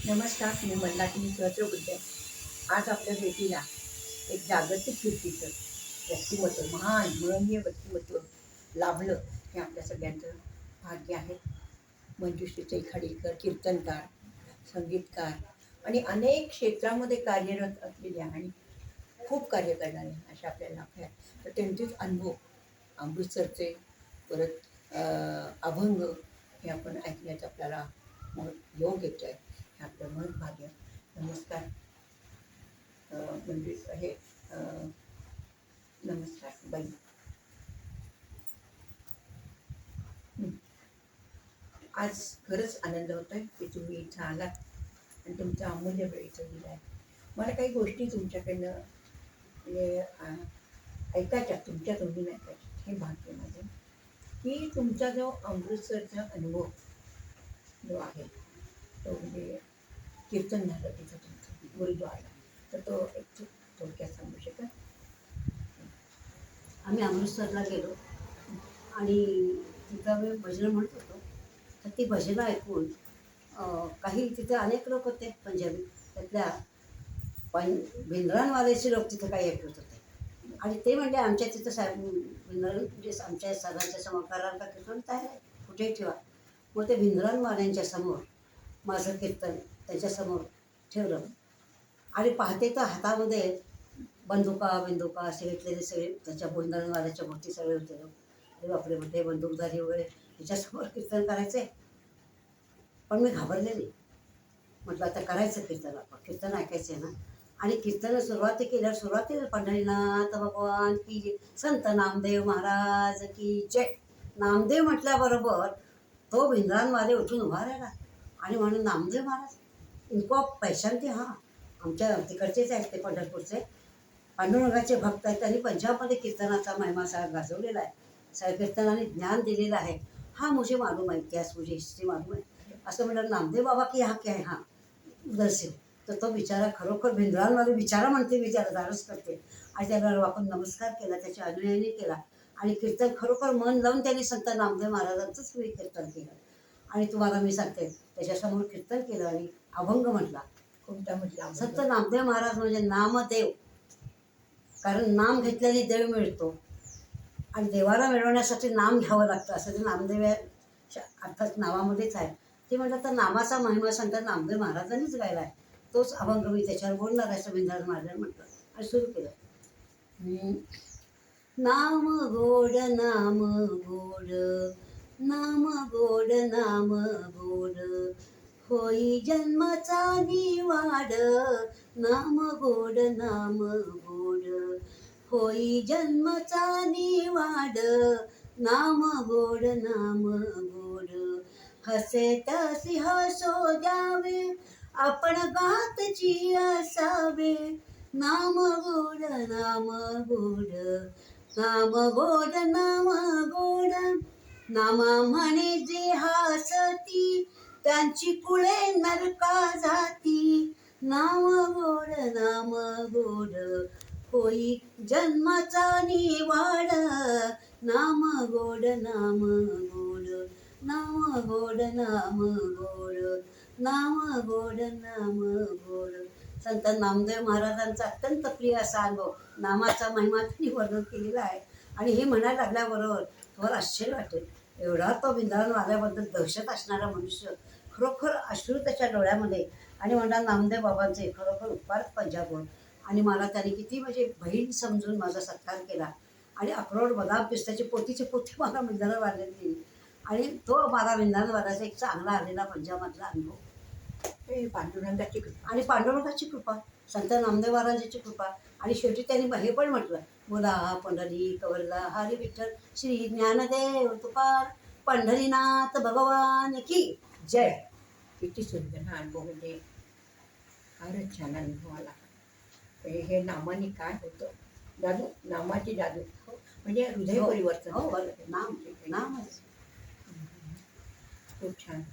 नमस्कार, मी मंदाकिनी सहस्रबुद्धे. आज आपल्या भेटीला एक जागतिक कीर्तीचं व्यक्तिमत्व, महान महनीय व्यक्तिमत्व लाभलं हे आपल्या सगळ्यांचं भाग्य आहे. मंजुश्री चैखाडीकर कीर्तनकार, संगीतकार आणि अनेक क्षेत्रामध्ये कार्यरत असलेल्या आणि खूप कार्य करणारे अशा आपल्याला लाभ आहेत. तर त्यांचेच अनुभव अमृतसरचे परत अभंग हे आपण ऐकण्याचं आपल्याला योग येतो आहे. हे आपलं मन भाग्य. नमस्कार. म्हणजे हे नमस्कार बाई. आज खरंच आनंद होतो आहे की तुम्ही इथं आलात आणि तुमचा अमूल्य वेळ इथं दिला आहे. मला काही गोष्टी तुमच्याकडनं म्हणजे ऐकायच्या, तुमच्या तोंडून ऐकायच्या. हे भाग्य माझं की तुमचा जो अमृतसरचा अनुभव जो आहे तो म्हणजे कीर्तन झालं तिथं तुमचं गुरुद्वारा, तर तो एक थोडक्यात सांगू शकाल? आम्ही अमृतसरला गेलो आणि तिथं आम्ही भजनं म्हणत होतो. तर ती भजनं ऐकून काही तिथे अनेक लोक होते पंजाबी, त्यातल्या भिंद्रांवाल्याचे लोक तिथं काही ऐकत होते. आणि ते म्हणजे आमच्या तिथं साहेब भिंद्रान म्हणजे आमच्या सरांच्या समोर करार का कीर्तन आहे कुठेही ठेवा. मग ते भिंद्रांवाल्यांच्या समोर माझं कीर्तन त्याच्यासमोर ठेवलं आणि पाहते तर हातामध्ये बंदुका असे घेतलेले सगळे त्याच्या भिंद्रांवाल्याच्या भोवती सगळे होते लोक. अरे बापरे, म्हणते बंदूकधारी वगैरे त्याच्यासमोर कीर्तन करायचे. पण मी घाबरले नाही. म्हटलं आता करायचं कीर्तन, आपण कीर्तन ऐकायचं आहे ना. आणि कीर्तन सुरुवातीला पंढरीनाथ भगवान की जय, संत नामदेव महाराज की जय. नामदेव म्हटल्याबरोबर तो भिंद्रांवाले उठून उभा राहिला आणि म्हणून नामदेव महाराज इनको पहचान थे. हां, आमच्या तिकडचेच आहेत ते, पंढरपूरचे पांडुरंगाचे भक्त आहेत. त्यांनी पंजाबमध्ये कीर्तनाचा महिमा साहेब गाजवलेला आहे. साहेब कीर्तनाने ज्ञान दिलेलं आहे. हा मुझे मालूम है, इतिहास मुझे हिस्ट्री मालूम है. असं म्हटलं नामदेव बाबा की हा क्या आहे. हां, उदरसिंग. तर तो बिचारा खरोखर भिंद्रांवाले बिचारा म्हणते, मी त्याला दारच करते. आणि त्याला आपण नमस्कार केला, त्याच्या अनुयायाने केला आणि कीर्तन खरोखर मन लावून त्यांनी संत नामदेव महाराजांचंच मी कीर्तन केलं. आणि तुम्हाला मी सांगते, त्याच्यासमोर कीर्तन केलं आणि अभंग म्हटला. कोणता म्हटला? संत नामदेव महाराज म्हणजे नामदेव. कारण नाम घेतल्याने देव मिळतो आणि देवाला मिळवण्यासाठी नाम घ्यावं लागतं, असं ते नामदेव अर्थात नावामध्येच आहे. ते म्हटलं तर नामाचा महिमा संत नामदेव महाराजांनीच गायला आहे. तोच अभंग मी त्याच्यावर बोलणार आहे, संविधान महाराजांनी म्हटलं आणि सुरू केलं. नाम गोड नाम गोड, नाम गोड नाम गोड, होई जन्माचा निवाड. नाम गोड नाम गोड, होई जन्माचा निवाड. नाम गोड नाम गोड, हसे तसी हसो द्यावे, आपण गातची असावे. नाम गोड नाम गोड, नाम गोड नाम गोड. नामा म्हणे जे हासती, त्यांची कुळे नरका जाती. नाम गोड नाम गोड, होई जन्माचा निवाड. नाम गोड नाम गोड, नाम गोड नाम गोड, नाम गोड नाम गोड. संत नामदेव महाराजांचा अत्यंत प्रिय असा अनुभव, नामाचा महिमा त्यांनी वर्णन केलेला आहे. आणि हे म्हणायला लागल्याबरोबर तुम्हाला आश्चर्य वाटेल, एवढा तो भिंद्रान आल्याबद्दल दहशत असणारा मनुष्य, खरोखर अश्रू त्याच्या डोळ्यामध्ये. आणि म्हणा नामदेव बाबांचे खरोखर उपकार पंजाबवर. आणि मला त्याने किती म्हणजे बहीण समजून माझा सत्कार केला आणि अक्रोड बदाम पिस्त्याची पोतीची पोती मला भिंद्राला वाढलेली. आणि तो मला भिंद्राला एक चांगला आलेला पंजाबमधला अनुभव. पांडुरंगाची कृपा आणि पांडुरंगाची कृपा, संत नामदेव महाराजांची कृपा. आणि शेवटी त्यांनी हे पण म्हटलं, बोला पंढरी कवरला हरी विठ्ठल श्री ज्ञानदेव तुकार पंढरीनाथ भगवान की जय. किती सुंदर हा अनुभव, म्हणजे फारच छान अनुभव आला. हे नामाने काय होतं, जादू, नामाची जादू म्हणजे हृदय परिवर्तन. हो, नाम नामच. खूप छान.